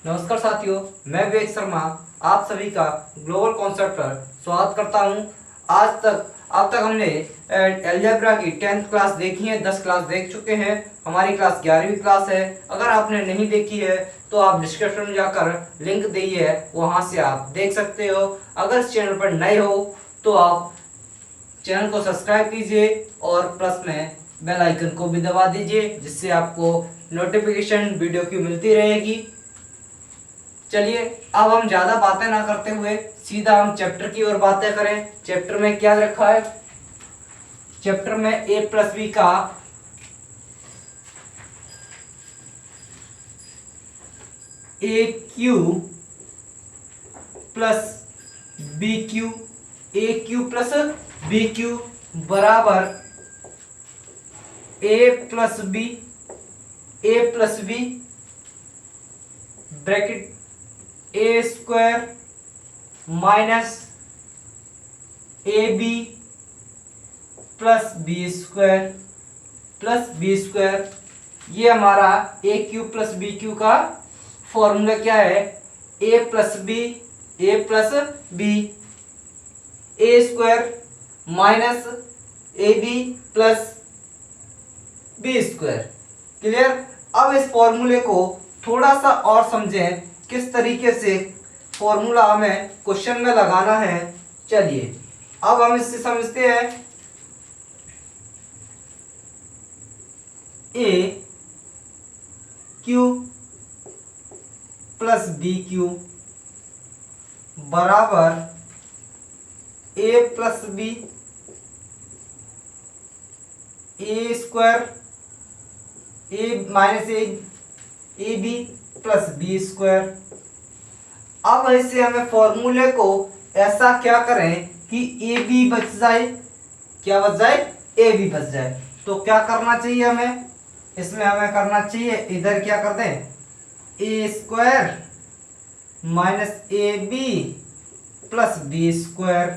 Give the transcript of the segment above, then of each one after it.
नमस्कार साथियों, मैं विवेक शर्मा आप सभी का ग्लोबल कॉन्सेप्ट पर स्वागत करता हूं। अब तक हमने अलजेब्रा की 10th क्लास देखी है, 10 क्लास देख चुके हैं। हमारी क्लास 11वीं क्लास है। अगर आपने नहीं देखी है तो आप डिस्क्रिप्शन में जाकर लिंक दी है, वहां से आप देख सकते हो। अगर इस चैनल पर नए हो तो आप चैनल को सब्सक्राइब कीजिए और प्लस में बेल आइकन को भी दबा दीजिए, जिससे आपको नोटिफिकेशन वीडियो की मिलती रहेगी। चलिए अब हम ज्यादा बातें ना करते हुए सीधा हम चैप्टर की ओर बातें करें। चैप्टर में क्या रखा है? चैप्टर में ए प्लस बी का a cube plus b cube, a cube plus b cube बराबर a plus b bracket a square minus A b plus B square. ये हमारा a cube plus b cube का फॉर्मूला क्या है? A plus b a square minus A b plus B square. Clear? अब इस फॉर्मूले को थोड़ा सा और समझें, किस तरीके से फॉर्मूला हमें क्वेश्चन में लगाना है। चलिए अब हम इससे समझते हैं। A cube plus b cube बराबर a plus b a square a minus A b plus B square. अब इससे हमें फॉर्मूले को ऐसा क्या करें कि ए बी बच जाए। क्या बच जाए? ए बी बच जाए। तो क्या करना चाहिए हमें? इसमें हमें करना चाहिए, इधर क्या कर दें, a square minus A b plus B square.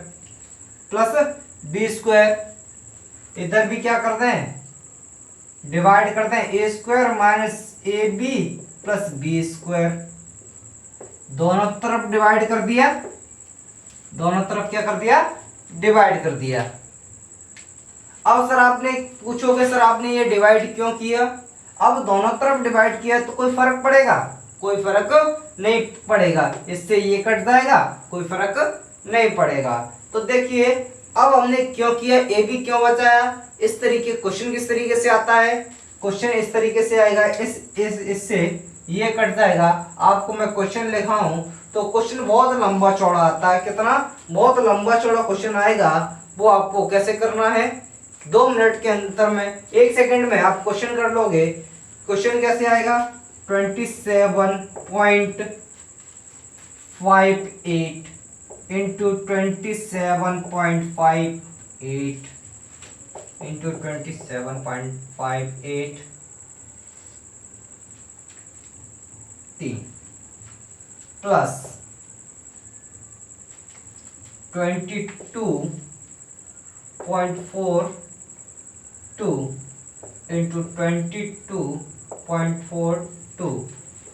इधर भी क्या कर दें, डिवाइड कर दें, a square minus A b plus B square. दोनों तरफ डिवाइड कर दिया, दोनों तरफ क्या कर दिया, डिवाइड कर दिया। अब सर आपने पूछोगे, सर आपने ये डिवाइड क्यों किया? अब दोनों तरफ डिवाइड किया तो कोई फर्क पड़ेगा? कोई फर्क नहीं पड़ेगा। इससे ये कट जाएगा, कोई फर्क नहीं पड़ेगा। तो देखिए अब हमने क्यों किया, ए बी क्यों बचाया। इस तरीके क्वेश्चन किस तरीके से आता है? क्वेश्चन इस तरीके से आएगा, इससे ये कट जाएगा। आपको मैं क्वेश्चन लिखा हूं तो क्वेश्चन बहुत लंबा चौड़ा आता है। कितना? बहुत लंबा चौड़ा क्वेश्चन आएगा। वो आपको कैसे करना है, 2 मिनट के अंतर में, 1 सेकंड में आप क्वेश्चन कर लोगे। क्वेश्चन कैसे आएगा? 27.58 into 27.58 into 27.58 plus 22.42 into 22.42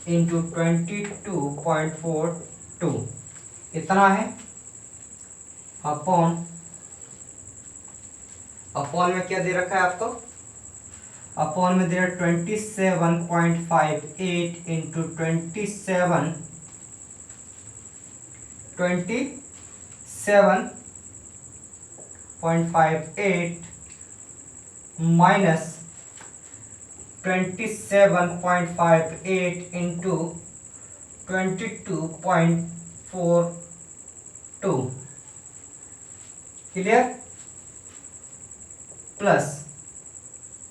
into 22.42 इतना है। अपॉन में क्या दे रखा है आपको? अपॉन में दे रहा 27.58 into 27.58 minus 27.58 into 22.42। Clear? Plus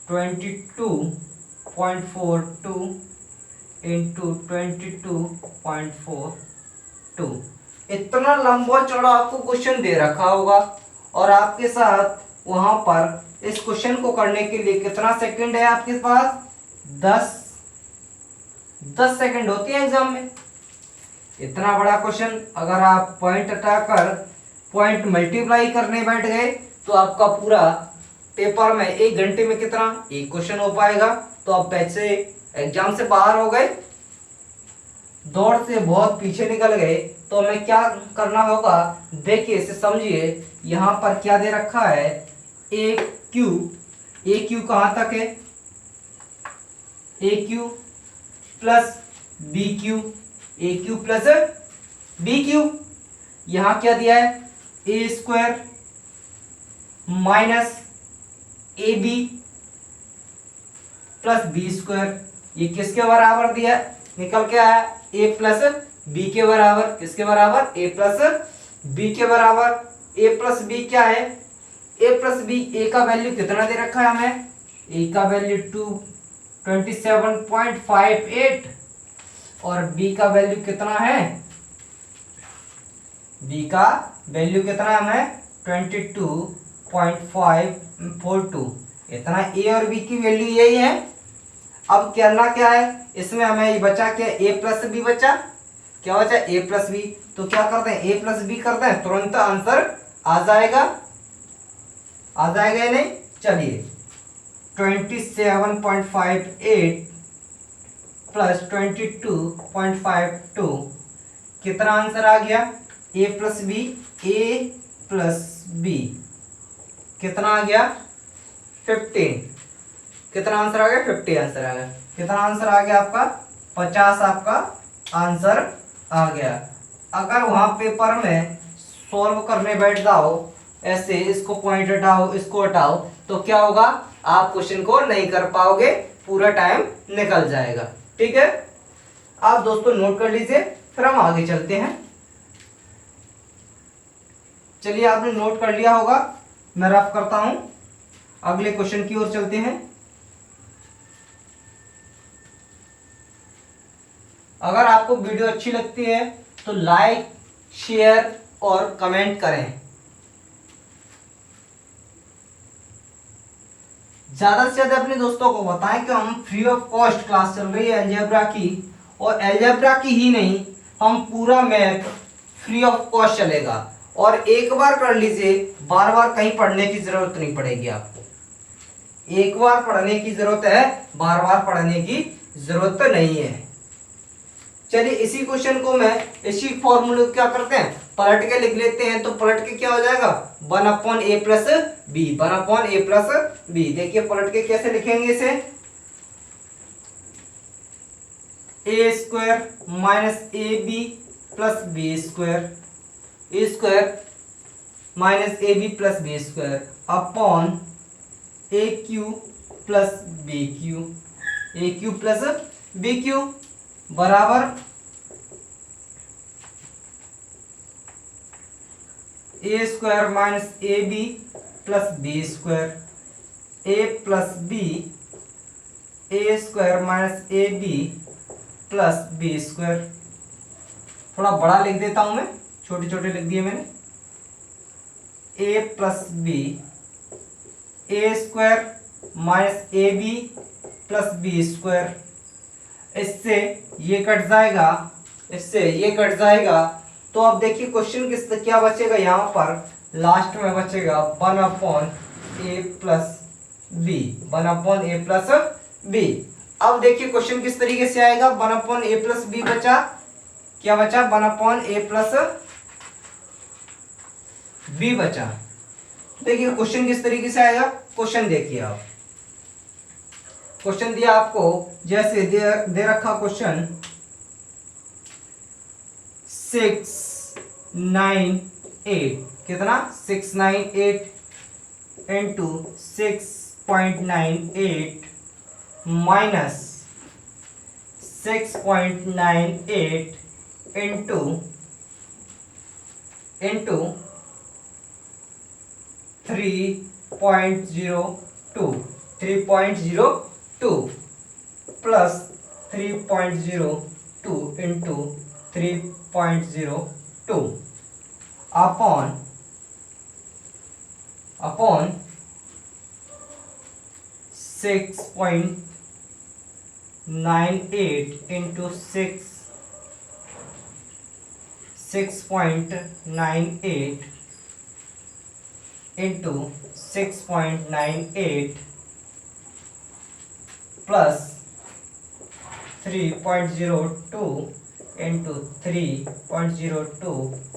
22.42 into 22.42। इतना लंबा चौड़ा आपको क्वेश्चन दे रखा होगा और आपके साथ वहां पर इस क्वेश्चन को करने के लिए कितना सेकंड है आपके पास? 10 सेकंड होती है एग्जाम में। इतना बड़ा क्वेश्चन अगर आप पॉइंट हटाकर पॉइंट मल्टीप्लाई करने बैठ गए तो आपका पूरा पेपर में 1 घंटे में कितना, एक क्वेश्चन हो पाएगा। तो आप पैसे एग्जाम से बाहर हो गए। दौड़ से बहुत पीछे निकल गए तो हमें क्या करना होगा, देखिए इसे समझिए। यहाँ पर क्या दे रखा है, ए क्यू। ए क्यू कहाँ तक है, a cube plus b cube, a cube plus b cube. यहाँ क्या दिया है, a square minus A b plus B square. ये किसके बराबर दिया है, निकल के आया ए प्लस बी के बराबर। किसके बराबर, ए प्लस बी के बराबर। ए प्लस बी क्या है, ए प्लस बी, ए का वैल्यू कितना दे रखा है हमें, ए का वैल्यू 27.58 और बी का वैल्यू कितना है, बी का वैल्यू कितना है हमें 22.542। इतना ए और बी की वैल्यू यही है। अब करना क्या है, इसमें हमें ये बचा क्या, ए प्लस बी बचा, क्या बचा, ए प्लस बी। तो क्या करते हैं, ए प्लस बी करते हैं, तुरंत आंसर आ जाएगा, आ जाएगा या नहीं। चलिए 27.58 प्लस 22.52 कितना आंसर आ गया, ए प्लस बी, ए प्लस बी कितना आ गया 15। कितना आंसर आ गया, 50 आंसर आ गया। कितना आंसर आ गया आपका, 50 आपका आंसर आ गया। अगर वहां पेपर में सॉल्व करने बैठ जाओ ऐसे, इसको पॉइंट हटाओ, इसको हटाओ, तो क्या होगा, आप क्वेश्चन को नहीं कर पाओगे, पूरा टाइम निकल जाएगा। ठीक है, आप दोस्तों नोट कर लीजिए, फिर हम आगे चलते हैं। चलिए आपने नोट कर लिया होगा, मैं रफ करता हूं, अगले क्वेश्चन की ओर चलते हैं। अगर आपको वीडियो अच्छी लगती है तो लाइक, शेयर और कमेंट करें। ज्यादा से ज्यादा अपने दोस्तों को बताएं कि हम फ्री ऑफ कॉस्ट क्लास चल रही है अलजेब्रा की, और अलजेब्रा की ही नहीं, हम पूरा मैथ फ्री ऑफ कॉस्ट चलेगा। और एक बार कर लीजिए, बार बार कहीं पढ़ने की जरूरत नहीं पड़ेगी आपको। एक बार पढ़ने की जरूरत है, बार बार पढ़ने की जरूरत नहीं है। चलिए इसी क्वेश्चन को मैं इसी फॉर्मूले क्या करते हैं, पलट के लिख लेते हैं। तो पलट के क्या हो जाएगा, 1/a plus B, 1/a plus B. देखिए पलट के कैसे लिखेंगे इसे, a square minus A b plus B square, a square minus A b plus B square upon a cube plus b cube, a cube plus b cube बराबर a square minus A b plus B square, a plus b, a square minus A b plus B square. थोड़ा बड़ा लिख देता हूं मैं, छोटे छोटे लिख दिए मैंने। A plus b, a square minus A b plus B square. इससे ये कट जाएगा, इससे ये कट जाएगा। तो अब देखिए क्वेश्चन किस क्या बचेगा, यहाँ पर लास्ट में बचेगा 1/a plus B, 1/a plus B. अब देखिए क्वेश्चन किस तरीके से आएगा, 1/a प्लस बी बचा, क्या बचा, 1/a प्लस बी बचा। देखिए क्वेश्चन किस तरीके से आएगा, क्वेश्चन देखिए आप। क्वेश्चन दिया आपको, जैसे दे रखा क्वेश्चन 698, कितना 698 into 6.98 minus 6.98 into 3.02, 3.02 plus 3.02 into 3.02 upon 6.98 into 6.98 into 6.98 plus 3.02 into 3.02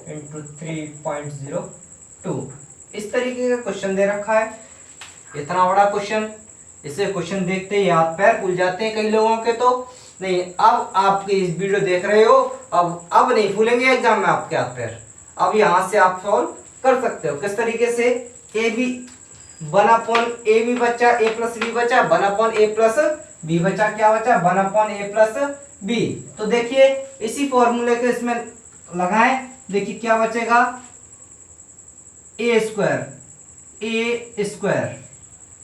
into 3.02। इस तरीके का क्वेश्चन दे रखा है, इतना बड़ा क्वेश्चन। इसे क्वेश्चन देखते ही हाथ पैर खुल जाते हैं कई लोगों के। तो नहीं, अब आपके इस वीडियो देख रहे हो, अब नहीं फूलेंगे एग्जाम में आपके हाथ पैर। अब यहां से आप सॉल्व कर सकते हो किस तरीके से। ए बी 1/a बी बचा, a प्लस बी बचा, 1/a प्लस बी बचा, क्या बचा 1/a प्लस बी। तो देखिए इसी फॉर्मूले को इसमें लगाएं, देखिए क्या बचेगा, A square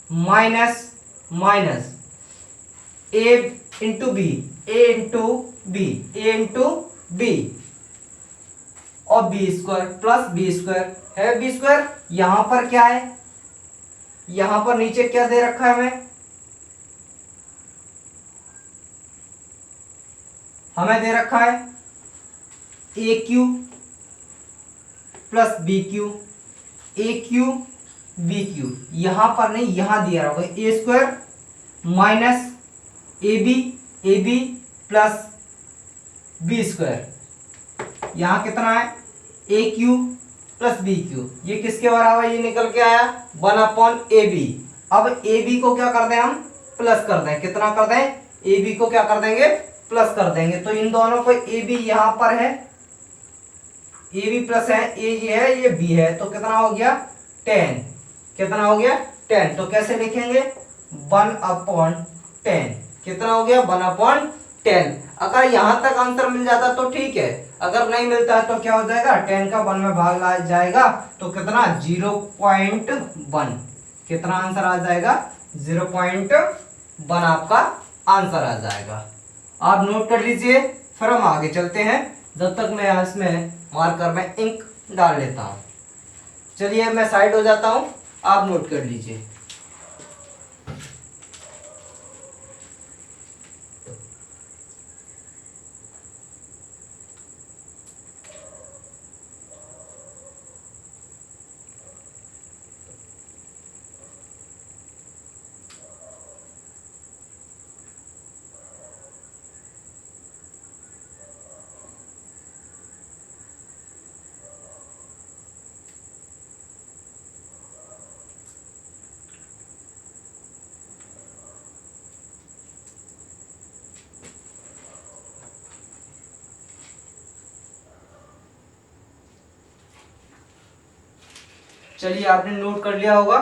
minus minus A into B, A into B और B square plus B square है, बी स्क्वायर। यहां पर क्या है, यहां पर नीचे क्या दे रखा है हमें दे रखा है a cube plus b cube, a cube b cube. यहां पर नहीं, यहां दिया होगा a square minus A b plus B square. यहां कितना है, a cube plus b cube, ये किसके बराबर, ये निकल के आया 1/ab। अब ए बी को क्या कर दें हम, प्लस कर दें, कितना कर दें, ए बी को क्या कर देंगे, प्लस कर देंगे। तो इन दोनों को ए बी यहां पर है, ए बी प्लस है, ये है ये बी है, तो कितना हो गया 10, कितना हो गया 10। तो कैसे लिखेंगे 1/10, कितना हो गया 1/10। अगर यहां तक आंसर मिल जाता तो ठीक है, अगर नहीं मिलता है तो क्या हो जाएगा, 10 का 1 में भाग आ जाएगा तो कितना 0.1, कितना आंसर आ जाएगा 0.1 आपका आंसर आ जाएगा। आप नोट कर लीजिए, फिर हम आगे चलते हैं। जब तक मैं इसमें मार्कर में इंक डाल लेता हूं। चलिए मैं साइड हो जाता हूं, आप नोट कर लीजिए। चलिए आपने नोट कर लिया होगा।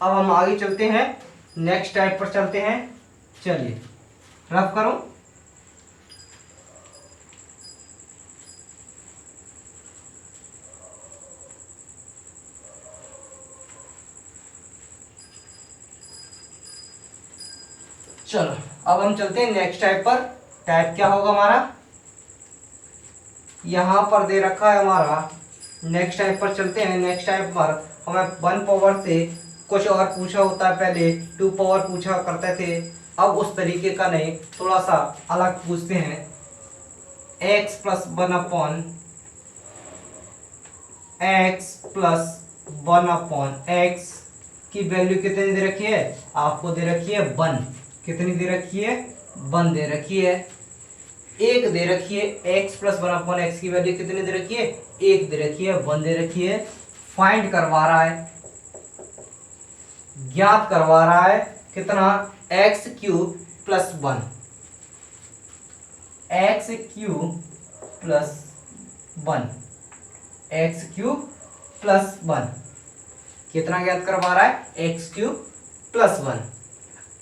अब हम आगे चलते हैं, नेक्स्ट टाइप पर चलते हैं। चलिए रफ करो। चलो अब हम चलते हैं नेक्स्ट टाइप पर। टाइप क्या होगा हमारा, यहां पर दे रखा है हमारा। नेक्स्ट टाइप पर चलते हैं। नेक्स्ट टाइप पर हमें 1 पावर से कुछ और पूछा होता है, पहले 2 पावर पूछा करते थे, अब उस तरीके का नहीं, थोड़ा सा अलग पूछते हैं। x प्लस 1/x की वैल्यू कितनी दे रखी है, आपको दे रखी है 1। कितनी दे रखी है, 1 दे रखी है। एक दे रखी है, x प्लस 1/x की वैल्यू कितनी दे रखी है, 1 दे रखी है, 1 दे रखी है। फाइंड करवा रहा है, ज्ञात करवा रहा है कितना, x cube plus 1, x cube plus 1, x cube plus 1, कितना ज्ञात करवा रहा है, x क्यूब प्लस 1।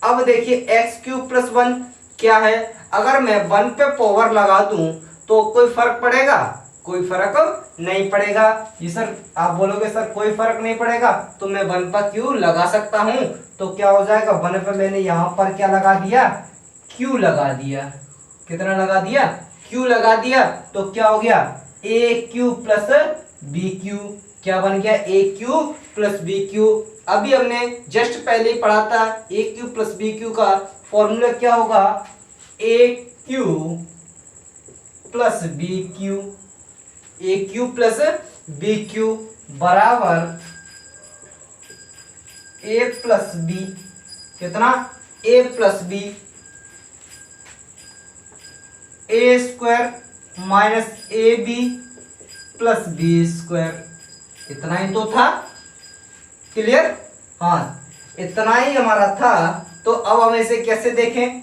अब देखिए x क्यूब प्लस 1 क्या है, अगर मैं 1 पे पावर लगा दूं तो कोई फर्क पड़ेगा, कोई फर्क नहीं पड़ेगा। ये सर आप बोलोगे सर कोई फर्क नहीं पड़ेगा, तो मैं 1 पर क्यू लगा सकता हूं। तो क्या हो जाएगा, 1 पे मैंने यहां पर क्या लगा दिया, क्यू लगा दिया। कितना लगा दिया, क्यू लगा दिया। तो क्या हो गया, a cube plus b cube, क्या बन गया, a cube plus b cube. अभी हमने जस्ट पहले ही पढ़ा था, a cube plus b cube का फॉर्मूला क्या होगा, a cube plus b cube, a cube plus b cube बराबर ए प्लस बी, कितना, a plus b, a square minus A b plus B square, इतना ही तो था। क्लियर? हाँ, इतना ही हमारा था। तो अब हम इसे कैसे देखें?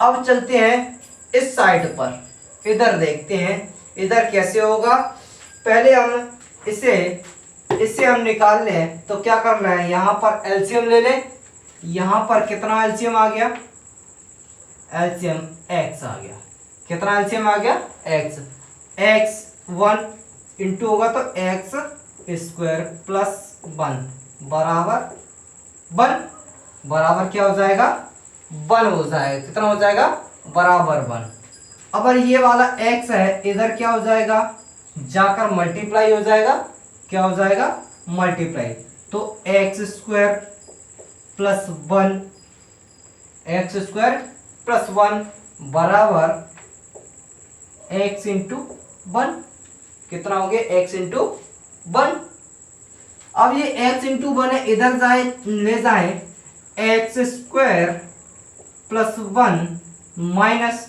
अब चलते हैं इस साइड पर, इधर देखते हैं इधर कैसे होगा। पहले हम इसे हम निकाल लें। तो क्या करना है, यहां पर एलसीएम ले लें। यहां पर कितना एलसीएम आ गया? एलसीएम एक्स आ गया। कितना एलसीएम आ गया? एक्स। एक्स 1 इंटू होगा तो एक्स स्क्वायर प्लस 1 बराबर 1, बराबर क्या हो जाएगा? 1 हो जाएगा। कितना हो जाएगा? बराबर 1। अब ये वाला x है, इधर क्या हो जाएगा? जाकर मल्टीप्लाई हो जाएगा। क्या हो जाएगा? मल्टीप्लाई। तो x square plus 1, x square plus 1 बराबर x इंटू 1। कितना हो गया? x into 1। अब ये x इंटू 1 है, इधर जाए ले जाए एक्स स्क्वायर प्लस 1 माइनस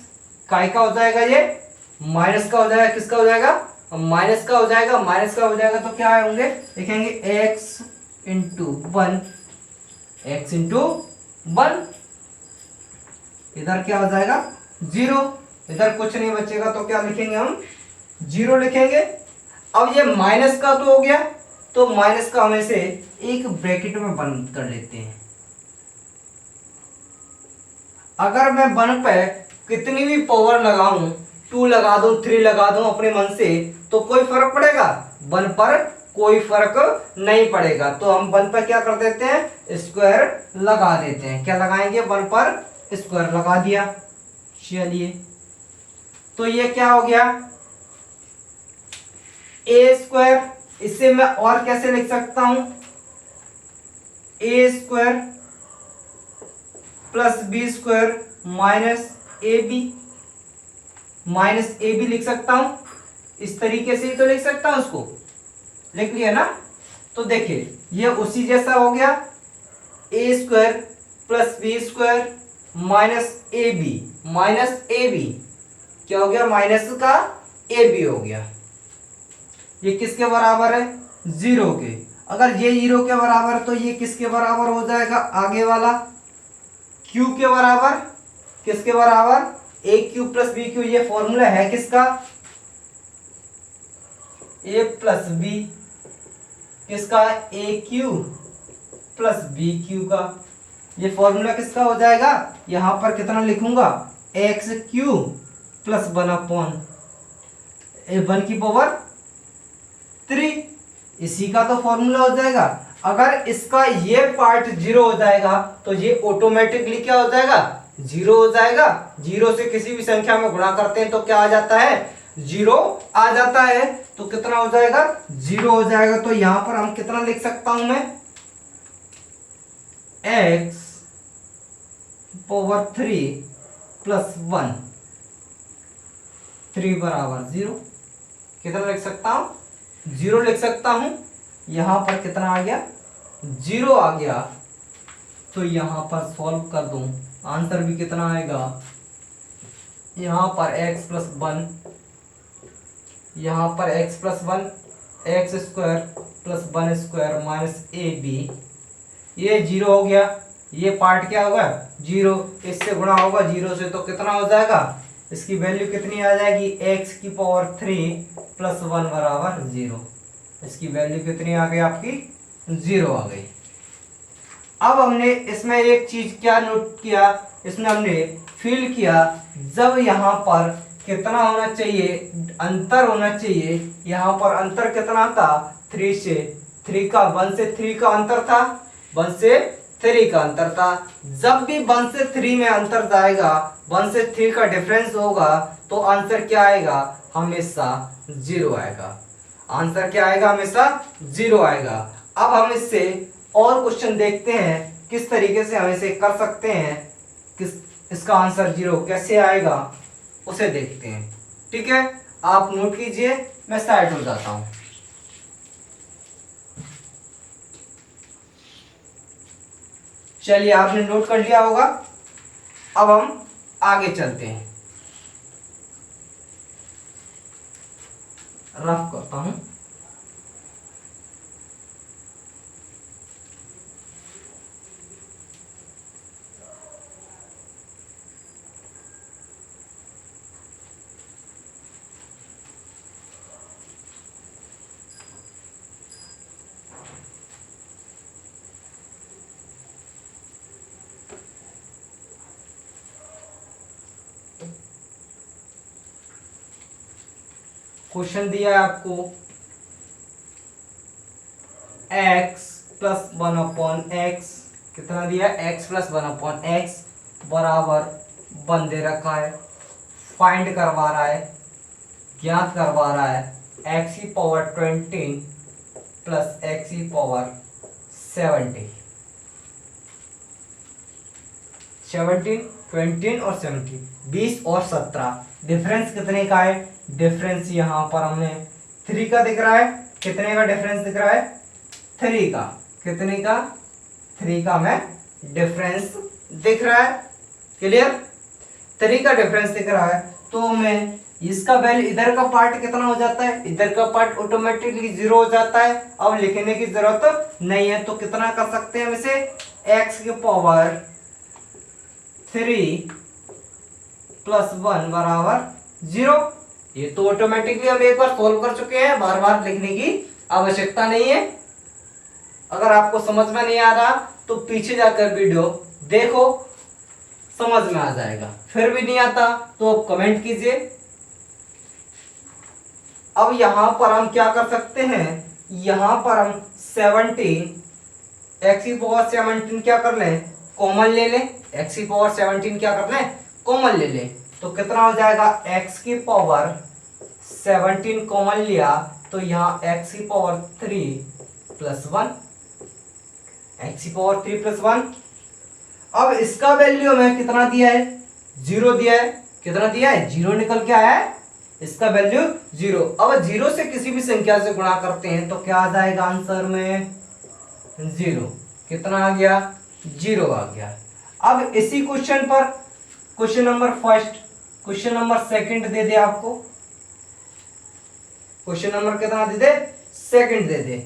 काय का हो जाएगा? ये माइनस का हो जाएगा। किसका हो जाएगा? माइनस का हो जाएगा। माइनस का हो जाएगा तो क्या होंगे? लिखेंगे एक्स इंटू 1, एक्स इंटू 1। इधर क्या हो जाएगा? 0। इधर कुछ नहीं बचेगा तो क्या लिखेंगे हम? 0 लिखेंगे। अब ये माइनस का तो हो गया, तो माइनस का हम इसे एक ब्रैकेट में बंद कर लेते हैं। अगर मैं 1 पे कितनी भी पावर लगाऊं, 2 लगा दूं, 3 लगा दूं अपने मन से, तो कोई फर्क पड़ेगा? 1 पर कोई फर्क नहीं पड़ेगा। तो हम 1 पर क्या कर देते हैं? स्क्वायर लगा देते हैं। क्या लगाएंगे? 1 पर स्क्वायर लगा दिया। चलिए, तो ये क्या हो गया? A square. इसे मैं और कैसे लिख सकता हूं? A square plus B square minus A b, minus A b लिख सकता हूं। इस तरीके से ही तो लिख सकता हूं, उसको लिख लिया ना। तो देखिए ये उसी जैसा हो गया, a square plus B square minus A b, minus A b क्या हो गया? माइनस का ए बी हो गया। ये किसके बराबर है? 0 के। अगर ये 0 के बराबर है तो ये किसके बराबर हो जाएगा? आगे वाला q के बराबर। किसके बराबर? ए क्यू प्लस बी क्यू। ये फॉर्मूला है किसका? ए प्लस बी। किसका? ए क्यू प्लस बी क्यू का। ये फॉर्मूला किसका हो जाएगा? यहां पर कितना लिखूंगा? एक्स क्यू प्लस 1 अपॉन 1 की पावर 3। इसी का तो फॉर्मूला हो जाएगा। अगर इसका ये पार्ट 0 हो जाएगा तो ये ऑटोमेटिकली क्या हो जाएगा? 0 हो जाएगा। 0 से किसी भी संख्या में गुणा करते हैं तो क्या आ जाता है? 0 आ जाता है। तो कितना हो जाएगा? 0 हो जाएगा। तो यहां पर हम कितना लिख सकता हूं मैं? x पावर 3 प्लस 1, 3 बराबर 0। कितना लिख सकता हूं? 0 लिख सकता हूं। यहां पर कितना आ गया? 0 आ गया। तो यहां पर सॉल्व कर दूं, आंसर भी कितना आएगा? यहां पर x प्लस 1, यहां पर x plus 1, x square plus 1 square minus ए बी। ये 0 हो गया। ये पार्ट क्या होगा? 0। इससे गुणा होगा 0 से, तो कितना हो जाएगा? इसकी वैल्यू कितनी आ जाएगी? x की पावर 3 प्लस 1 बराबर 0। इसकी वैल्यू कितनी आ गई आपकी? 0 आ गई। अब हमने इसमें एक चीज क्या नोट किया? इसमें हमने फील किया, जब यहाँ पर कितना होना चाहिए? अंतर होना चाहिए। यहाँ पर अंतर कितना था? 3 से 3 का, 1 से 3 का अंतर था। 1 से 3 का अंतर था। जब भी 1 से 3 में अंतर जाएगा, 1 से 3 का डिफरेंस होगा, तो आंसर क्या आएगा? हमेशा 0 आएगा। आंसर क्या आएगा? हमेशा 0 आएगा। अब हम इससे और क्वेश्चन देखते हैं किस तरीके से हम इसे कर सकते हैं। किस इसका आंसर 0 कैसे आएगा उसे देखते हैं। ठीक है, आप नोट कीजिए, मैं साइड हो जाता हूं। चलिए, आपने नोट कर लिया होगा। अब हम आगे चलते हैं। रफ करता हूं। क्वेश्चन दिया है आपको x प्लस 1/x, कितना दिया है x प्लस 1/x बराबर 1 दे रखा है। फाइंड करवा रहा है, ज्ञात करवा रहा है x की पावर 20 प्लस x की पावर 70। 17, 20 और 70, 20 और 17, डिफरेंस कितने का है? डिफरेंस यहाँ पर हमने 3 का दिख रहा है। कितने का डिफरेंस दिख रहा है? 3 का। कितने का? 3 का हमें डिफरेंस दिख रहा है। क्लियर? 3 का डिफरेंस दिख रहा है तो हमें इसका वैल्यू, इधर का पार्ट कितना हो जाता है? इधर का पार्ट ऑटोमेटिकली 0 हो जाता है। अब लिखने की जरूरत नहीं है। तो कितना कर सकते हैं हम इसे? x की पावर 3 प्लस 1 बराबर 0। ये तो ऑटोमेटिकली हम एक बार सोल्व कर चुके हैं, बार बार लिखने की आवश्यकता नहीं है। अगर आपको समझ में नहीं आ रहा तो पीछे जाकर वीडियो देखो, समझ में आ जाएगा। फिर भी नहीं आता तो आप कमेंट कीजिए। अब यहां पर हम क्या कर सकते हैं? यहां पर हम 17, x की पावर 17 क्या कर लें? कॉमन ले लें। x की पावर 17 क्या कर लें? कॉमन ले लें। तो कितना हो जाएगा? x की पावर 17 कॉमन लिया तो यहाँ x की पावर 3 प्लस 1, x की पावर 3 प्लस 1। अब इसका वैल्यू हमें कितना दिया है? 0 दिया है। कितना दिया है? 0 निकल के आया है। इसका वैल्यू 0। अब 0 से किसी भी संख्या से गुणा करते हैं तो क्या आ जाएगा आंसर में? 0। कितना आ गया? 0 आ गया। अब इसी क्वेश्चन पर question number first, question number second दे दे आपको। क्वेश्चन नंबर कितना दे दे? सेकंड दे दे।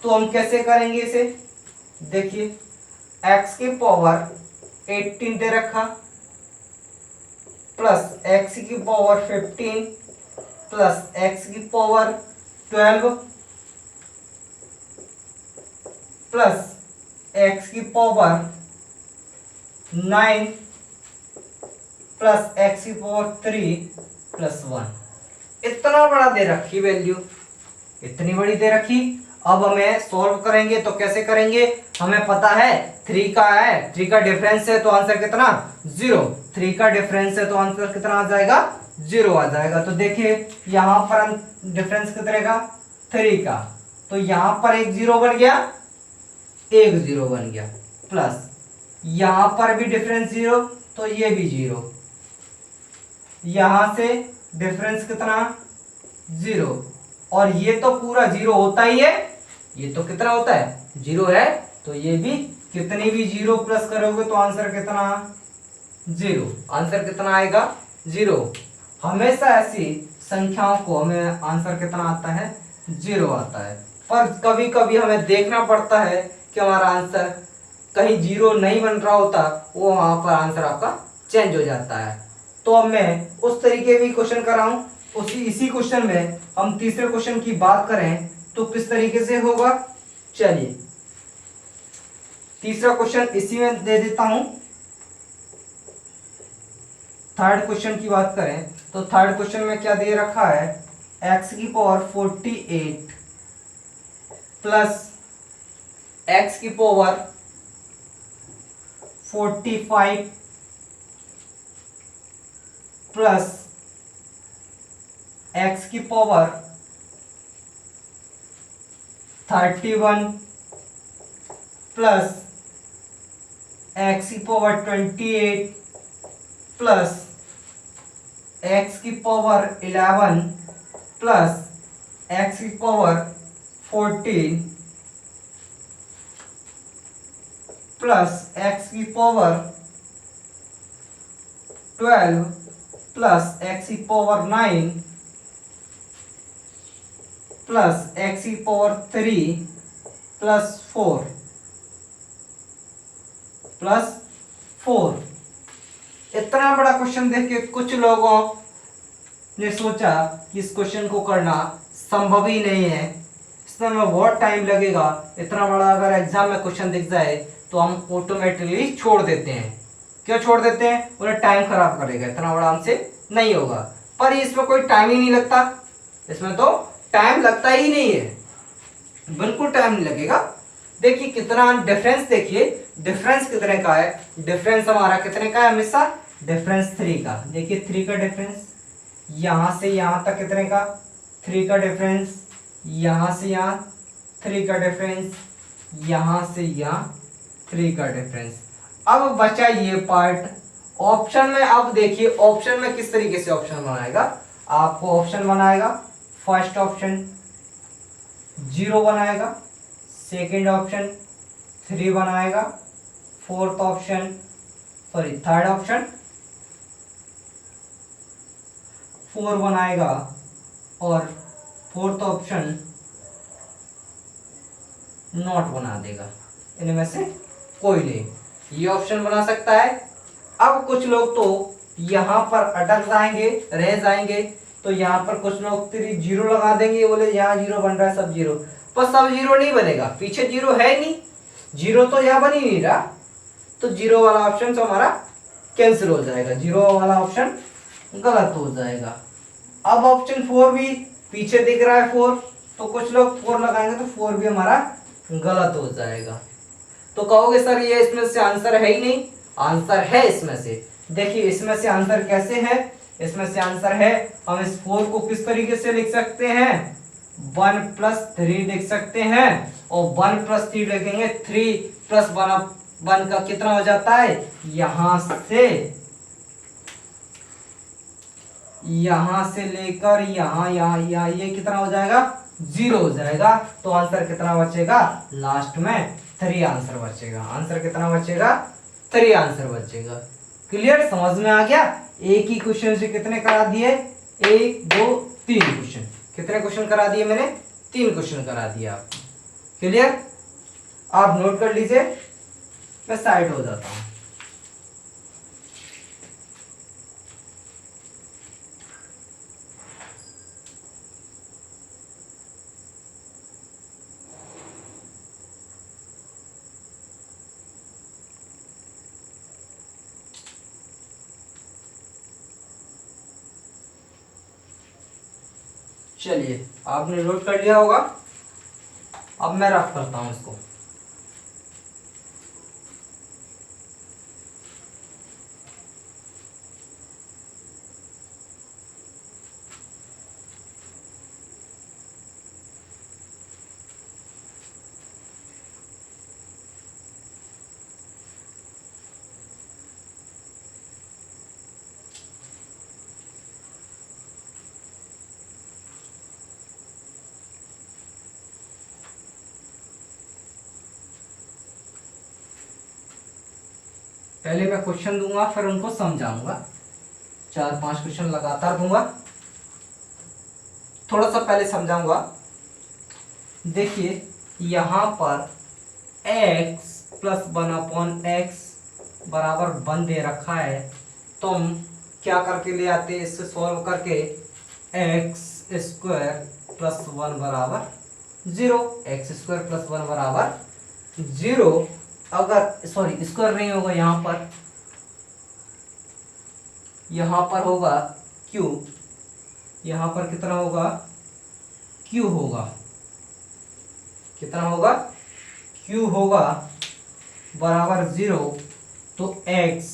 तो हम कैसे करेंगे इसे? देखिए, x की पावर 18 दे रखा प्लस x की पावर 15 प्लस x की पावर 12 प्लस x की पावर 9 प्लस x की पावर 3 प्लस 1। इतना बड़ा दे रखी वैल्यू, इतनी बड़ी दे रखी। अब हमें सॉल्व करेंगे तो कैसे करेंगे? हमें पता है 3 का है, 3 का डिफरेंस है तो आंसर कितना? 0। 3 का डिफरेंस है तो आंसर कितना आ जाएगा? 0 आ जाएगा। तो देखिए यहां पर हम डिफरेंस कितने का? 3 का। तो यहां पर एक 0 बन गया, एक 0 बन गया, प्लस यहां पर भी डिफरेंस 0 तो ये भी 0। यहां से डिफरेंस कितना? 0। और ये तो पूरा 0 होता ही है। ये तो कितना होता है? 0 है। तो ये भी, कितनी भी 0 प्लस करोगे तो आंसर कितना? 0। आंसर कितना आएगा? 0। हमेशा ऐसी संख्याओं को हमें आंसर कितना आता है? 0 आता है। पर कभी कभी हमें देखना पड़ता है कि हमारा आंसर कहीं 0 नहीं बन रहा होता, वो वहां पर आंसर आपका चेंज हो जाता है। तो अब मैं उस तरीके भी क्वेश्चन कर रहा हूं। इसी क्वेश्चन में हम तीसरे क्वेश्चन की बात करें तो किस तरीके से होगा? चलिए तीसरा क्वेश्चन इसी में दे देता हूं। थर्ड क्वेश्चन की बात करें तो थर्ड क्वेश्चन में क्या दे रखा है? x की पावर 48 प्लस x की पावर 45 प्लस x की पावर 31 प्लस x की पावर 28 प्लस x की पावर 11 प्लस x की पावर 14 प्लस x की पावर 12 प्लस x की पावर 9 प्लस एक्स की पावर 3 प्लस 4 प्लस 4। इतना बड़ा क्वेश्चन देख के कुछ लोगों ने सोचा कि इस क्वेश्चन को करना संभव ही नहीं है, इसमें बहुत टाइम लगेगा, इतना बड़ा अगर एग्जाम में क्वेश्चन दिख जाए तो हम ऑटोमेटिकली छोड़ देते हैं। क्यों छोड़ देते हैं? उन्हें टाइम खराब करेगा, इतना बड़ा हमसे नहीं होगा। पर इसमें कोई टाइम ही नहीं लगता, इसमें तो टाइम लगता ही नहीं है, बिल्कुल टाइम नहीं लगेगा। देखिए कितना डिफरेंस, देखिए डिफरेंस कितने का है, डिफरेंस हमारा कितने का है हमेशा, डिफरेंस 3 का। देखिए 3 का डिफरेंस, यहां से यहां तक कितने का, 3 का डिफरेंस, यहां से यहां 3 का डिफरेंस, यहां से यहां 3 का डिफरेंस। अब बचा ये पार्ट ऑप्शन में। अब देखिए ऑप्शन में किस तरीके से ऑप्शन बनाएगा, आपको ऑप्शन बनाएगा, फर्स्ट ऑप्शन 0 बनाएगा, सेकेंड ऑप्शन 3 बनाएगा, fourth option sorry third option 4 बनाएगा और फोर्थ ऑप्शन नॉट बना देगा। इनमें से कोई नहीं ये ऑप्शन बना सकता है। अब कुछ लोग तो यहां पर अटक जाएंगे, रह जाएंगे, तो यहां पर कुछ लोग 0 लगा देंगे, बोले यहाँ 0 बन रहा है, सब 0, पर सब 0 नहीं बनेगा, पीछे 0 है नहीं, 0 तो यहाँ बन ही नहीं रहा, तो 0 वाला ऑप्शन तो हमारा कैंसिल हो जाएगा, 0 वाला ऑप्शन गलत हो जाएगा। अब ऑप्शन 4 भी पीछे दिख रहा है 4, तो कुछ लोग 4 लगाएंगे तो 4 भी हमारा गलत हो जाएगा। तो कहोगे सर ये इसमें से आंसर है ही नहीं, आंसर है इसमें से। देखिए इसमें से आंसर कैसे है, इसमें से आंसर है, हम इस 4 को किस तरीके से लिख सकते हैं, 1 + 3 लिख सकते हैं, और 1 + 3 लिखेंगे 3 + 1 का कितना हो जाता है, यहां से लेकर यहाँ ये कितना हो जाएगा, 0 हो जाएगा। तो आंसर कितना बचेगा, लास्ट में 3 आंसर बचेगा। आंसर कितना बचेगा, 3 आंसर बचेगा। क्लियर, समझ में आ गया? एक ही क्वेश्चन से कितने करा दिए, 1 2 3 क्वेश्चन। कितने क्वेश्चन करा दिए मैंने, 3 क्वेश्चन करा दिया आपको। क्लियर, आप नोट कर लीजिए, मैं साइड हो जाता हूं। चलिए आपने नोट कर लिया होगा, अब मैं रफ करता हूं इसको। पहले मैं क्वेश्चन दूंगा, फिर उनको समझाऊंगा, 4-5 क्वेश्चन लगातार दूंगा, थोड़ा सा पहले समझाऊंगा। देखिए यहां पर x + 1/x बराबर 1 दे रखा है, तो हम क्या करके ले आते हैं, इससे सॉल्व करके x² + 1 बराबर 0, x² + 1 बराबर 0। अगर सॉरी स्क्वायर नहीं होगा, यहां पर होगा q, यहां पर कितना होगा, q होगा, कितना होगा, q होगा बराबर 0, तो x,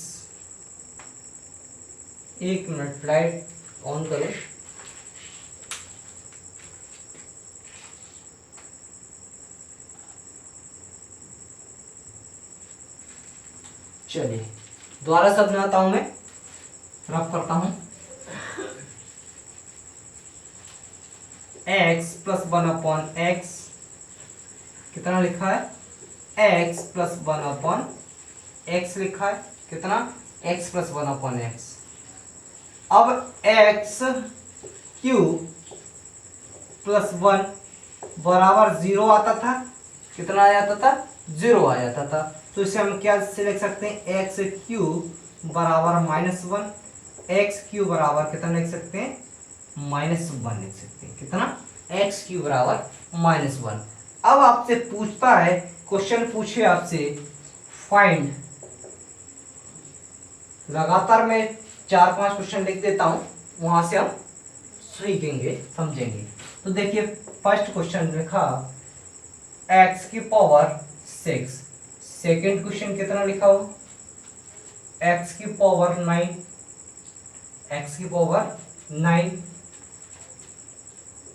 1 मिनट लाइट ऑन करो। चलिए दोबारा समझाता हूं, मैं रफ करता हूं। x + 1/x कितना लिखा है, x + 1/x लिखा है, कितना, x + 1/x। अब x³ + 1 बराबर 0 आता था। कितना आ जाता था? 0 आ जाता था। तो इसे हम क्या से लिख सकते हैं? एक्स क्यूब बराबर -1। एक्स क्यूब बराबर कितना लिख सकते हैं? -1 लिख सकते हैं। कितना? एक्स क्यूब बराबर -1। अब आपसे पूछता है, क्वेश्चन पूछे आपसे फाइंड, लगातार मैं 4-5 क्वेश्चन लिख देता हूं, वहां से हम सीखेंगे, समझेंगे। तो देखिए फर्स्ट क्वेश्चन लिखा x की पावर 6। सेकेंड क्वेश्चन कितना लिखा हो? x की पावर 9। x की पावर 9।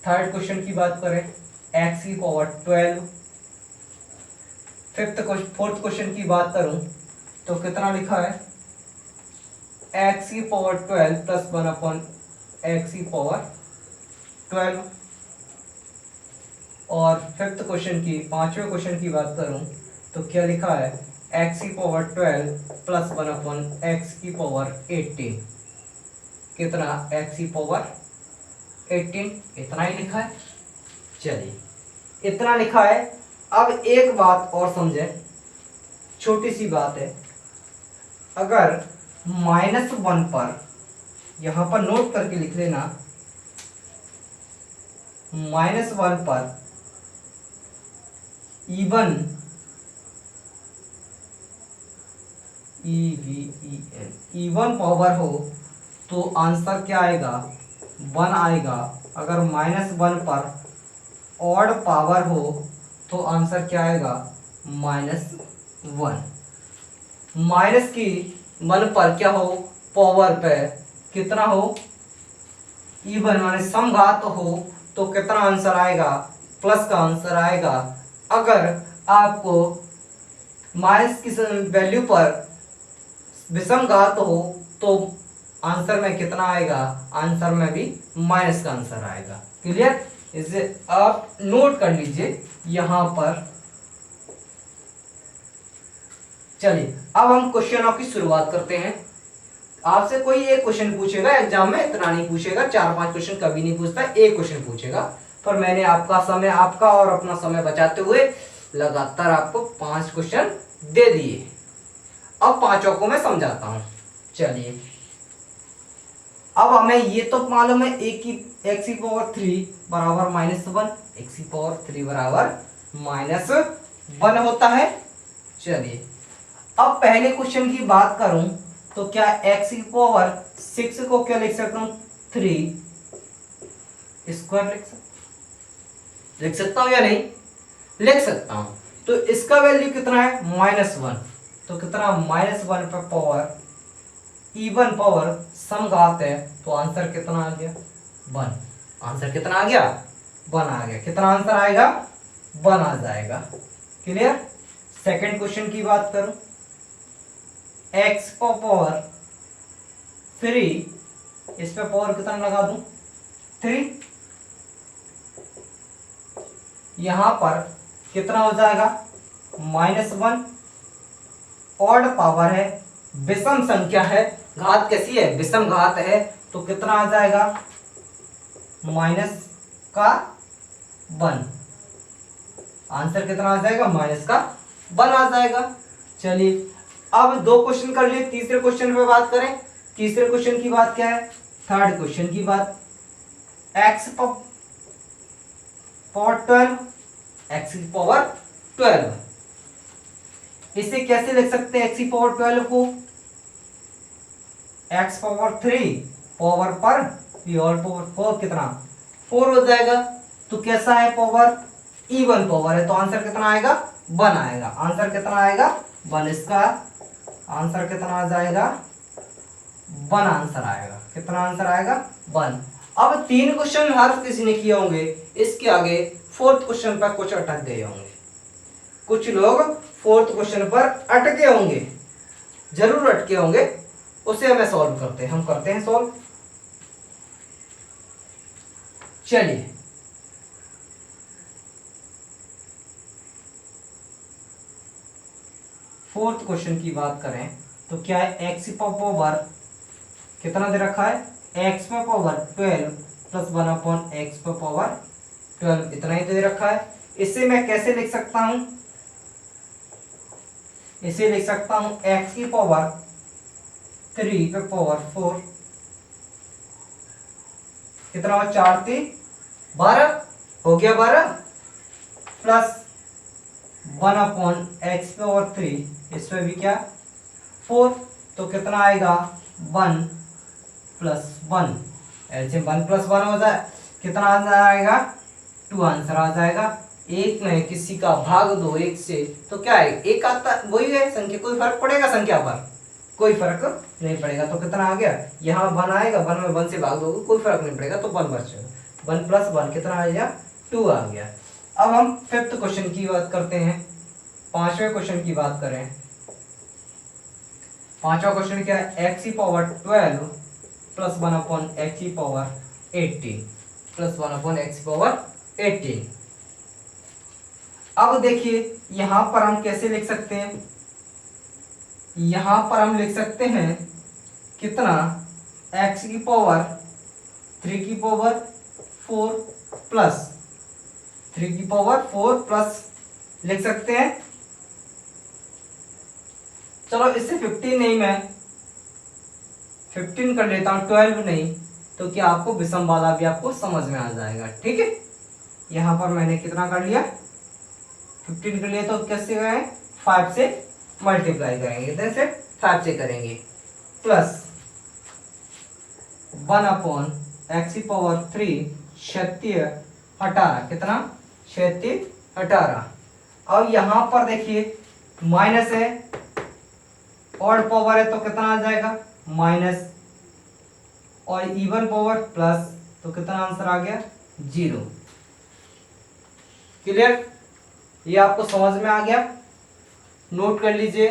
थर्ड क्वेश्चन की बात करें, x की पावर 12। फोर्थ क्वेश्चन की बात करूं तो कितना लिखा है? x की पावर 12 प्लस 1 अपॉन x की पावर 12। और फिफ्थ क्वेश्चन की, पांचवें क्वेश्चन की बात करूं तो क्या लिखा है? x की पावर 12 प्लस 1 अपॉन x की पावर 18। कितना? x की पावर 18। इतना ही लिखा है। चलिए इतना लिखा है। अब एक बात और समझे, छोटी सी बात है। अगर -1 पर, यहां पर नोट करके लिख लेना, -1 पर इवन इवन पावर हो तो आंसर क्या आएगा? 1 आएगा। अगर -1 पर ऑड पावर हो तो आंसर क्या आएगा? -1। माइनस की 1 पर क्या हो? पावर पे कितना हो? इवन माने समघात हो तो कितना आंसर आएगा? प्लस का आंसर आएगा। अगर आपको माइनस की वैल्यू पर विषम घात हो तो आंसर में कितना आएगा? आंसर में भी माइनस का आंसर आएगा। क्लियर? इसे आप नोट कर लीजिए यहां पर। चलिए अब हम क्वेश्चनों की शुरुआत करते हैं। आपसे कोई एक क्वेश्चन पूछेगा एग्जाम में, इतना नहीं पूछेगा, 4-5 क्वेश्चन कभी नहीं पूछता, एक क्वेश्चन पूछेगा। पर मैंने आपका और अपना समय बचाते हुए लगातार आपको 5 क्वेश्चन दे दिए। अब पांचों को मैं समझाता हूं। चलिए अब हमें ये तो मालूम है एक्स की पावर 3 बराबर -1, एक्स की पावर 3 बराबर -1 होता है। चलिए अब पहले क्वेश्चन की बात करूं तो क्या x की पावर 6 को क्या लिख सकता हूं? 3 स्क्वायर लिख सकता हूं या नहीं? लिख सकता हूं। तो इसका वैल्यू कितना है? -1। तो कितना? -1 पर पावर इवन पावर समघात है तो आंसर कितना आ गया? 1। आंसर कितना आ गया? 1 आ गया। कितना आंसर आएगा? 1 आ जाएगा। क्लियर? सेकंड क्वेश्चन की बात करूं, x पावर 3, इस पे पावर कितना लगा दूं? 3। यहां पर कितना हो जाएगा? -1। ऑड पावर है, विषम संख्या है, घात कैसी है? विषम घात है। तो कितना आ जाएगा? -1। आंसर कितना आ जाएगा? -1 आ जाएगा। चलिए अब 2 क्वेश्चन कर लिए, तीसरे क्वेश्चन पे बात करें। तीसरे क्वेश्चन की बात क्या है? थर्ड क्वेश्चन की बात, x पावर 12, x की पावर 12। इसे कैसे लिख सकते हैं? x की पावर 12 को x पावर 3 पावर पर ऑल पावर 4, कितना? 4 हो जाएगा। तो कैसा है? पावर इवन पावर है तो आंसर कितना आएगा? 1 आएगा। आंसर कितना आएगा? 1। इसका आंसर कितना आ जाएगा? 1 आंसर आएगा। कितना आंसर आएगा? 1। अब 3 क्वेश्चन हर किसी ने किए होंगे, इसके आगे फोर्थ क्वेश्चन पर कुछ अटक गए होंगे। कुछ लोग फोर्थ क्वेश्चन पर अटके होंगे, जरूर अटके होंगे। उसे हमें सॉल्व करते हैं, हम करते हैं सॉल्व। चलिए फोर्थ क्वेश्चन की बात करें तो क्या है? x पावर कितना दे रखा है? x power 12 plus 1 upon x power 12 इतना ही दे रखा है। इसे मैं कैसे लिख सकता हूं, इसे लिख सकता हूं x की पावर 3 पे पावर 4, कितना हुआ 4 3 12 हो गया 12, प्लस 1/x पावर 3, इसमें भी क्या 4, तो कितना आएगा 1 प्लस 1, एलसीएम 1 प्लस 1 हो जाए, कितना आंसर आएगा 2 आंसर आ जाएगा। एक में किसी का भाग दो एक से तो क्या है, एक आता वही है संख्या, कोई फर्क पड़ेगा संख्या पर, कोई फर्क नहीं पड़ेगा। तो कितना आ गया, यहाँ 1 आएगा, 1 में 1 से भाग दोगे कोई फर्क नहीं पड़ेगा, तो 1 बचेगा। 1 प्लस 1 कितना आ गया 2 आ गया। अब हम फिफ्थ क्वेश्चन की बात करते हैं, पांचवें क्वेश्चन की बात करें। पांचवा क्वेश्चन क्या है, एक्स की पावर 12 प्लस 1/x की पावर 18 प्लस 1/x की पावर 18। अब देखिए यहां पर हम कैसे लिख सकते हैं, यहां पर हम लिख सकते हैं कितना, x की पावर 3 की पावर 4 प्लस 3 की पावर 4 प्लस लिख सकते हैं, चलो इससे 15 नहीं, मैं 15 कर लेता हूं, 12 नहीं, तो क्या आपको विषम वाला भी आपको समझ में आ जाएगा। ठीक है, यहां पर मैंने कितना कर लिया 15 कर लिया, तो कैसे गए 5 से मल्टीप्लाई करेंगे, इधर से 5 से करेंगे, प्लस 1/x की पावर 3 36 18, कितना 36 18। अब यहां पर देखिए माइनस है, ऑड पावर है तो कितना आ जाएगा माइनस, और इवन पावर प्लस, तो कितना आंसर आ गया 0। क्लियर, ये आपको समझ में आ गया, नोट कर लीजिए।